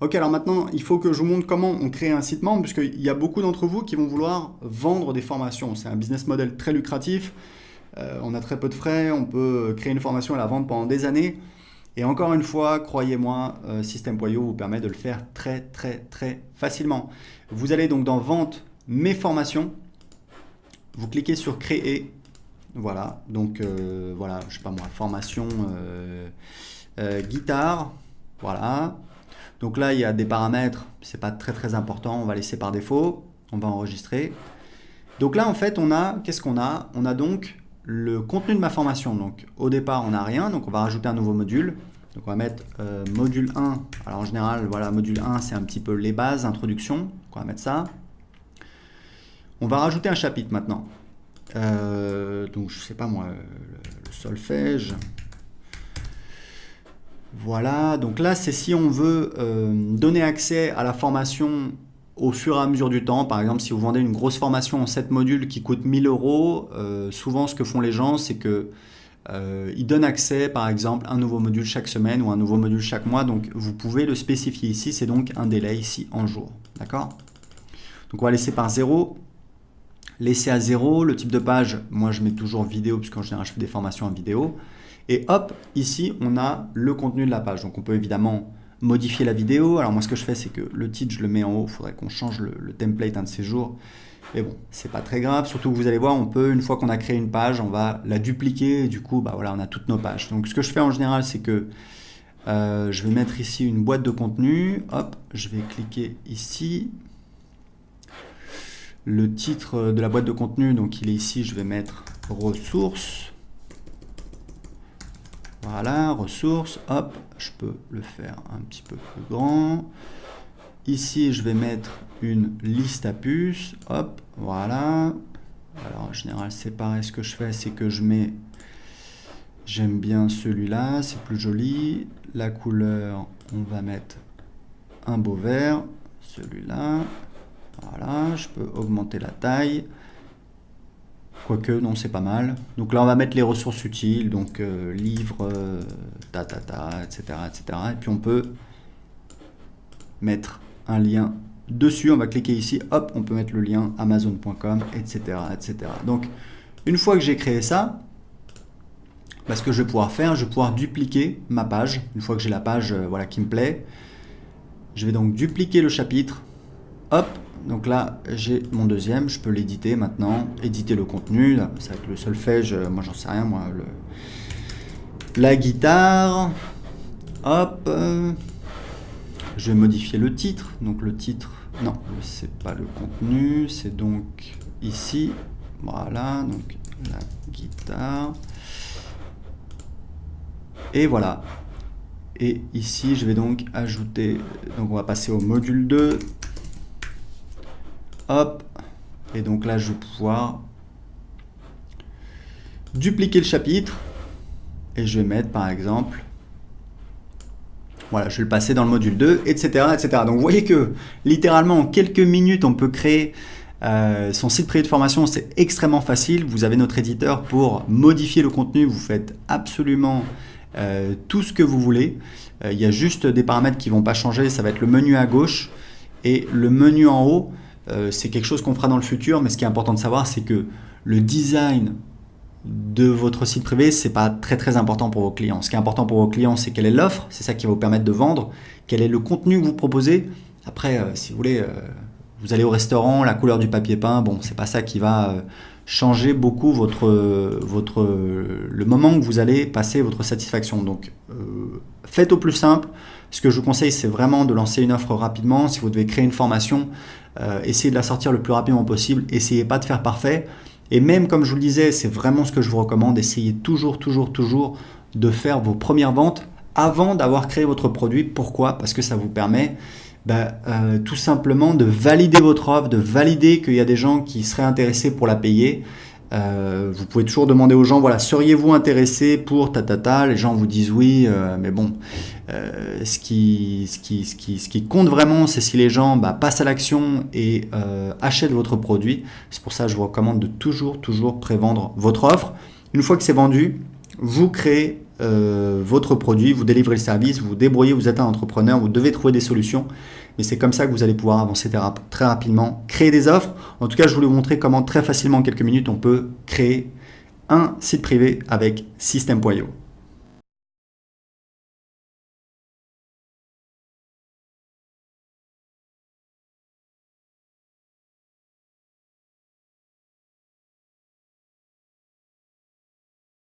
Ok, alors maintenant, il faut que je vous montre comment on crée un site membre, puisqu'il y a beaucoup d'entre vous qui vont vouloir vendre des formations. C'est un business model très lucratif, on a très peu de frais, on peut créer une formation et la vendre pendant des années. Et encore une fois, croyez-moi, System.io vous permet de le faire très très très facilement. Vous allez donc dans Vente, Mes formations, vous cliquez sur Créer. Voilà, donc voilà, je sais pas moi, formation guitare, voilà. Donc là, il y a des paramètres, c'est pas très très important, on va laisser par défaut, on va enregistrer. Donc là, en fait, on a, qu'est-ce qu'on a? On a donc le contenu de ma formation. Donc au départ, on n'a rien, donc on va rajouter un nouveau module. Donc on va mettre module 1. Alors en général, voilà, module 1, c'est un petit peu les bases, introduction. Donc on va mettre ça. On va rajouter un chapitre maintenant. Donc je sais pas moi, le solfège. Voilà, donc là c'est si on veut donner accès à la formation au fur et à mesure du temps. Par exemple, si vous vendez une grosse formation en 7 modules qui coûte 1000 euros, souvent ce que font les gens, c'est que ils donnent accès, par exemple, à un nouveau module chaque semaine ou un nouveau module chaque mois. Donc vous pouvez le spécifier ici, c'est donc un délai ici en jour. D'accord? Donc on va laisser par 0. Laisser à 0, le type de page, moi je mets toujours vidéo, puisqu'en général je fais des formations en vidéo. Et hop, ici on a le contenu de la page. Donc on peut évidemment modifier la vidéo. Alors moi ce que je fais, c'est que le titre je le mets en haut. Il faudrait qu'on change le template un de ces jours. Mais bon, c'est pas très grave. Surtout que vous allez voir, on peut, une fois qu'on a créé une page, on va la dupliquer. Et du coup, bah voilà, on a toutes nos pages. Donc ce que je fais en général, c'est que je vais mettre ici une boîte de contenu. Hop, je vais cliquer ici. Le titre de la boîte de contenu, donc il est ici, je vais mettre ressources. Voilà, ressources, hop, je peux le faire un petit peu plus grand. Ici, je vais mettre une liste à puces, hop, voilà. Alors en général, c'est pareil, ce que je fais, c'est que je mets, j'aime bien celui-là, c'est plus joli. La couleur, on va mettre un beau vert, celui-là. Voilà, je peux augmenter la taille. Quoique, non, c'est pas mal. Donc là, on va mettre les ressources utiles, donc livre, etc., etc. Et puis on peut mettre un lien dessus. On va cliquer ici, hop, on peut mettre le lien amazon.com, etc., etc. Donc, une fois que j'ai créé ça, bah, ce que je vais pouvoir faire, je vais pouvoir dupliquer ma page. Une fois que j'ai la page voilà, qui me plaît, je vais donc dupliquer le chapitre. Hop, donc là j'ai mon deuxième, je peux l'éditer maintenant, éditer le contenu, ça va être le solfège, moi j'en sais rien, moi, la guitare, hop, je vais modifier le titre, donc le titre, non, c'est pas le contenu, c'est donc ici, voilà, donc la guitare, et voilà, et ici je vais donc ajouter, donc on va passer au module 2, hop, et donc là je vais pouvoir dupliquer le chapitre et je vais mettre par exemple, voilà, je vais le passer dans le module 2, etc., etc. Donc vous voyez que littéralement en quelques minutes on peut créer son site privé de formation. C'est extrêmement facile. Vous avez notre éditeur pour modifier le contenu, vous faites absolument tout ce que vous voulez. Il y a juste des paramètres qui ne vont pas changer, ça va être le menu à gauche et le menu en haut. C'est quelque chose qu'on fera dans le futur, mais ce qui est important de savoir, c'est que le design de votre site privé, c'est pas très très important pour vos clients. Ce qui est important pour vos clients, c'est quelle est l'offre, c'est ça qui va vous permettre de vendre, quel est le contenu que vous proposez. Après, si vous voulez, vous allez au restaurant, la couleur du papier peint, bon, c'est pas ça qui va changer beaucoup le moment que vous allez passer votre satisfaction. Donc, faites au plus simple. Ce que je vous conseille, c'est vraiment de lancer une offre rapidement. Si vous devez créer une formation, essayez de la sortir le plus rapidement possible. Essayez pas de faire parfait. Et même, comme je vous le disais, c'est vraiment ce que je vous recommande. Essayez toujours de faire vos premières ventes avant d'avoir créé votre produit. Pourquoi? Parce que ça vous permet tout simplement de valider votre offre, de valider qu'il y a des gens qui seraient intéressés pour la payer. Vous pouvez toujours demander aux gens, voilà, seriez-vous intéressé pour tatata? Les gens vous disent oui, mais bon, ce qui compte vraiment, c'est si les gens passent à l'action et achètent votre produit. C'est pour ça que je vous recommande de toujours prévendre votre offre. Une fois que c'est vendu, vous créez votre produit, vous délivrez le service, vous vous débrouillez, vous êtes un entrepreneur, vous devez trouver des solutions. Mais c'est comme ça que vous allez pouvoir avancer très rapidement, créer des offres. En tout cas, je voulais vous montrer comment très facilement, en quelques minutes, on peut créer un site privé avec System.io.